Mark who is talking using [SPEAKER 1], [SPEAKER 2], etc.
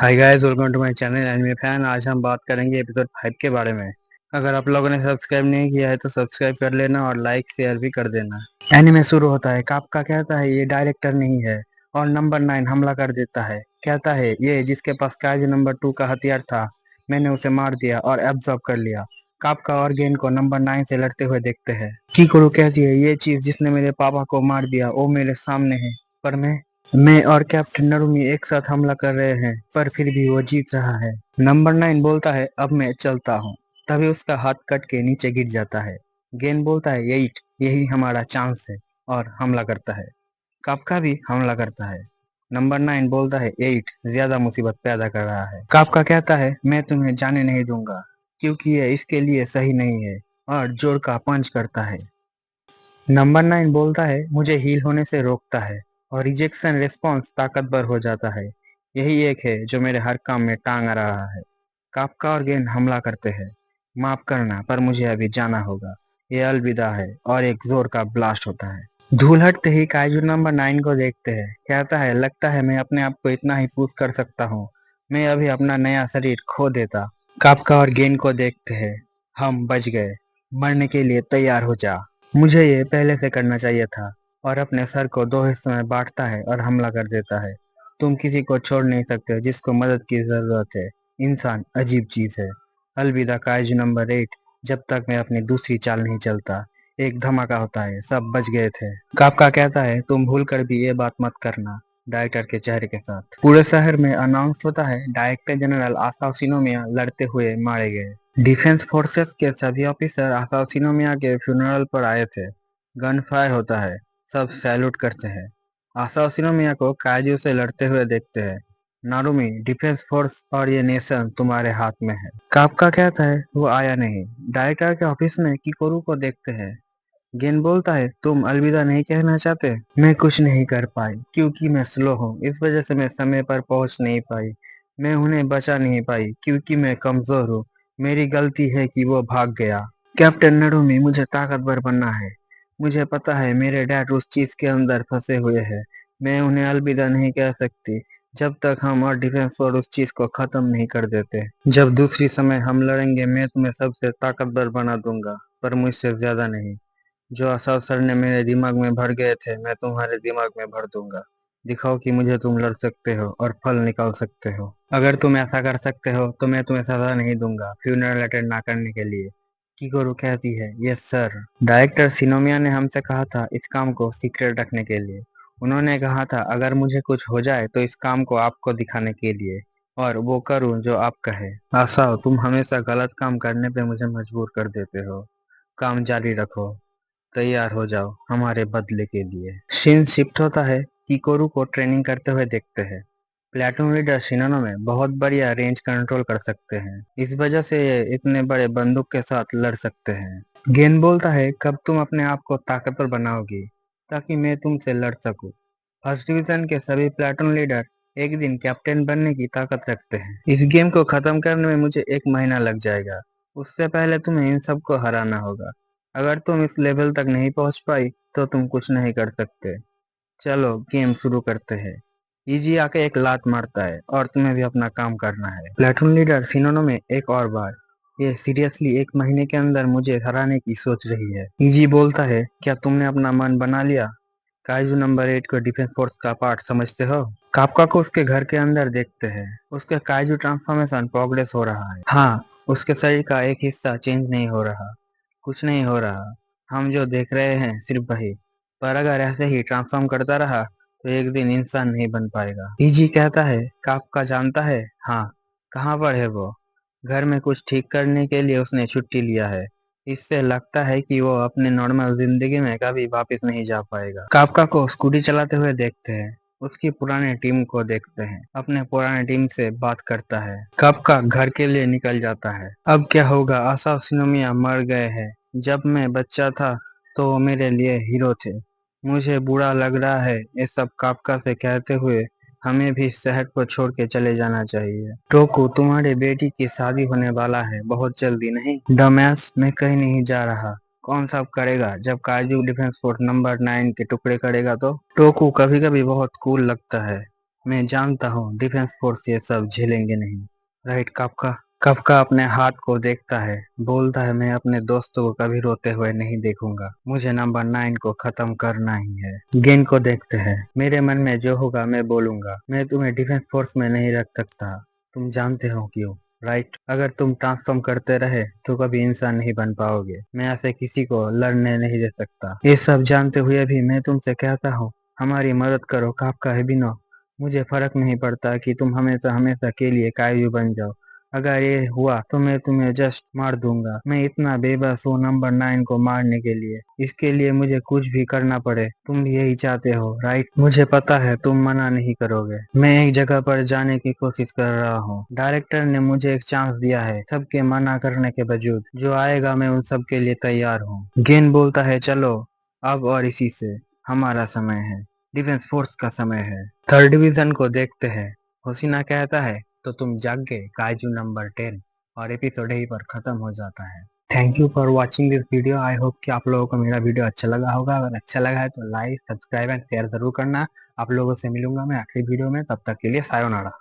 [SPEAKER 1] Hi guys, welcome to my channel anime fan. आज हम बात करेंगे एपिसोड 5 के बारे में। अगर आप लोगों ने सब्सक्राइब नहीं किया है तो सब्सक्राइब कर लेना और लाइक शेयर भी कर देना। एनिमे शुरू होता है। काफका कहता है ये डायरेक्टर नहीं है और नंबर 9 हमला कर देता है। कहता है ये जिसके पास काइजू नंबर 2 का हथियार था, मैंने उसे मार दिया और एब्जॉर्ब कर लिया। काफका और गेन को नंबर 9 से लड़ते हुए देखते हैं। किकुरु कहती है ये चीज जिसने मेरे पापा को मार दिया वो मेरे सामने है, पर मैं और कैप्टन नरुमी एक साथ हमला कर रहे हैं, पर फिर भी वो जीत रहा है। नंबर 9 बोलता है अब मैं चलता हूँ। तभी उसका हाथ कट के नीचे गिर जाता है। गेन बोलता है यही हमारा चांस है और हमला करता है। कापका भी हमला करता है। नंबर 9 बोलता है ज्यादा मुसीबत पैदा कर रहा है। कापका कहता है मैं तुम्हें जाने नहीं दूंगा क्योंकि ये इसके लिए सही नहीं है, और जोर का पंच करता है। नंबर 9 बोलता है मुझे हील होने से रोकता है और रिजेक्शन रिस्पॉन्स ताकतवर हो जाता है। यही एक है जो मेरे हर काम में टांग आ रहा है। काफका और गेन हमला करते हैं। माफ करना पर मुझे अभी जाना होगा। ये अलविदा है और एक जोर का ब्लास्ट होता है। धूल हटते ही काइजू नंबर 9 को देखते हैं। कहता है लगता है मैं अपने आप को इतना ही पुश कर सकता हूँ। मैं अभी अपना नया शरीर खो देता। काफका और गेन को देखते हैं। हम बच गए। मरने के लिए तैयार हो जा। मुझे ये पहले से करना चाहिए था। और अपने सर को दो हिस्सों में बांटता है और हमला कर देता है। तुम किसी को छोड़ नहीं सकते जिसको मदद की जरूरत है। इंसान अजीब चीज है। अलविदा काइजू नंबर 8। जब तक मैं अपनी दूसरी चाल नहीं चलता। एक धमाका होता है, सब बच गए थे। काफका कहता है तुम भूल कर भी ये बात मत करना। डायरेक्टर के चेहरे के साथ पूरे शहर में अनाउंस होता है डायरेक्टर जनरल आसाओ शिनोमिया लड़ते हुए मारे गए। डिफेंस फोर्सेस के सभी ऑफिसर आसाओ शिनोमिया के फ्यूनरल पर आए थे। गन फायर होता है। सब सैल्यूट करते हैं। आसाओ शिनोमिया को काइजू से लड़ते हुए देखते हैं। नारुमी डिफेंस फोर्स और ये नेशन तुम्हारे हाथ में है। कापका कहता है वो आया नहीं। डायरेक्टर के ऑफिस में किकोरू को देखते हैं। गेन बोलता है तुम अलविदा नहीं कहना चाहते। मैं कुछ नहीं कर पाई क्योंकि मैं स्लो हूँ, इस वजह से मैं समय पर पहुंच नहीं पाई। मैं उन्हें बचा नहीं पाई क्योंकि मैं कमजोर हूँ। मेरी गलती है कि वो भाग गया। कैप्टन नरुमी मुझे ताकतवर बनना है। मुझे पता है मेरे डैड उस चीज के अंदर फंसे हुए हैं। मैं उन्हें अलविदा नहीं कह सकती जब तक हम और डिफेंस फॉर उस चीज को खत्म नहीं कर देते। जब दूसरी समय हम लड़ेंगे मैं तुम्हें सबसे ताकतवर बना दूंगा, पर मुझसे ज्यादा नहीं। जो आसाव सर ने मेरे दिमाग में भर गए थे मैं तुम्हारे दिमाग में भर दूंगा। दिखाओ कि मुझे तुम लड़ सकते हो और फल निकाल सकते हो। अगर तुम ऐसा कर सकते हो तो मैं तुम्हें सजा नहीं दूंगा फ्यूनरल अटेंड ना करने के लिए। किकोरू कहती है यस सर। डायरेक्टर सिनोमिया ने हमसे कहा था इस काम को सीक्रेट रखने के लिए। उन्होंने कहा था अगर मुझे कुछ हो जाए तो इस काम को आपको दिखाने के लिए, और वो करूं जो आप कहे। आसाओ तुम हमेशा गलत काम करने पे मुझे मजबूर कर देते हो। काम जारी रखो। तैयार हो जाओ हमारे बदले के लिए। सीन शिफ्ट होता है। किकोरू को ट्रेनिंग करते हुए देखते हैं। प्लेटून लीडर शिनोनो में बहुत बढ़िया रेंज कंट्रोल कर सकते हैं, इस वजह से ये इतने बड़े बंदूक के साथ लड़ सकते हैं। गेन बोलता है कब तुम अपने आप को ताकतवर बनाओगी ताकि मैं तुमसे लड़ सकूं। फर्स्ट डिवीजन के सभी प्लेटून लीडर एक दिन कैप्टन बनने की ताकत रखते हैं। इस गेम को खत्म करने में मुझे 1 महीना लग जाएगा। उससे पहले तुम्हें इन सबको हराना होगा। अगर तुम इस लेवल तक नहीं पहुंच पाई तो तुम कुछ नहीं कर सकते। चलो गेम शुरू करते हैं। इजी आके एक लात मारता है और तुम्हें भी अपना काम करना है। प्लेटून लीडर सिनोनो में एक और बार। ये सीरियसली 1 महीने के अंदर मुझे हराने की सोच रही है। इजी बोलता है क्या तुमने अपना मन बना लिया। काइजू नंबर 8 को डिफेंस फोर्स का पार्ट समझते हो। कापका को उसके घर के अंदर देखते हैं। उसके काइजू ट्रांसफॉर्मेशन प्रोग्रेस हो रहा है। हाँ, उसके शरीर का एक हिस्सा चेंज नहीं हो रहा। कुछ नहीं हो रहा। हम जो देख रहे हैं सिर्फ वही। पर अगर ऐसे ही ट्रांसफॉर्म करता रहा तो एक दिन इंसान नहीं बन पाएगा। इजी कहता है काफका जानता है। हाँ। कहाँ पर है वो। घर में कुछ ठीक करने के लिए उसने छुट्टी लिया है। इससे लगता है कि वो अपने नॉर्मल जिंदगी में कभी वापस नहीं जा पाएगा। काफका को स्कूटी चलाते हुए देखते हैं। उसकी पुराने टीम को देखते हैं। अपने पुराने टीम से बात करता है। काफका घर के लिए निकल जाता है। अब क्या होगा। आसाफ सिनोमिया मर गए हैं। जब मैं बच्चा था तो वो मेरे लिए हीरो थे। मुझे बुरा लग रहा है ये सब काफका से कहते हुए। हमें भी इस शहर को छोड़ के चले जाना चाहिए। टोकू तुम्हारी बेटी की शादी होने वाला है बहुत जल्दी, नहीं डमैस मैं कहीं नहीं जा रहा। कौन सा करेगा जब काजू डिफेंस फोर्स नंबर 9 के टुकड़े करेगा तो। टोकू कभी कभी बहुत कूल लगता है। मैं जानता हूँ डिफेंस फोर्स ये सब झेलेंगे नहीं। Right Kafka. काफका अपने हाथ को देखता है, बोलता है मैं अपने दोस्तों को कभी रोते हुए नहीं देखूंगा, मुझे नंबर 9 को खत्म करना ही है। गेन को देखते हैं, मेरे मन में जो होगा मैं बोलूंगा, मैं तुम्हें डिफेंस फोर्स में नहीं रख सकता, तुम जानते हो क्यों? राइट, अगर तुम ट्रांसफॉर्म करते रहे तो कभी इंसान नहीं बन पाओगे, मैं ऐसे किसी को लड़ने नहीं दे सकता। ये सब जानते हुए भी मैं तुमसे कहता हूँ, हमारी मदद करो काफका हिबिनो। मुझे फर्क नहीं पड़ता कि तुम हमेशा हमेशा के लिए कायदू बन जाओ, अगर ये हुआ तो मैं तुम्हें जस्ट मार दूंगा। मैं इतना बेबस हूँ नंबर 9 को मारने के लिए, इसके लिए मुझे कुछ भी करना पड़े। तुम भी यही चाहते हो राइट? मुझे पता है तुम मना नहीं करोगे। मैं एक जगह पर जाने की कोशिश कर रहा हूँ, डायरेक्टर ने मुझे एक चांस दिया है, सबके मना करने के बावजूद जो आएगा मैं उन सब के लिए तैयार हूँ। गेन बोलता है चलो अब और इसी से हमारा समय है, डिफेंस फोर्स का समय है। थर्ड डिवीजन को देखते हैं, होशिना कहता है तो तुम जाग गए काजू नंबर 10, और एपिसोड यहीं पर खत्म हो जाता है। Thank you for watching this video. I hope कि आप लोगों को मेरा वीडियो अच्छा लगा होगा। अगर अच्छा लगा है तो लाइक सब्सक्राइब एंड शेयर जरूर करना। आप लोगों से मिलूंगा मैं अगली वीडियो में, तब तक के लिए सायोनारा।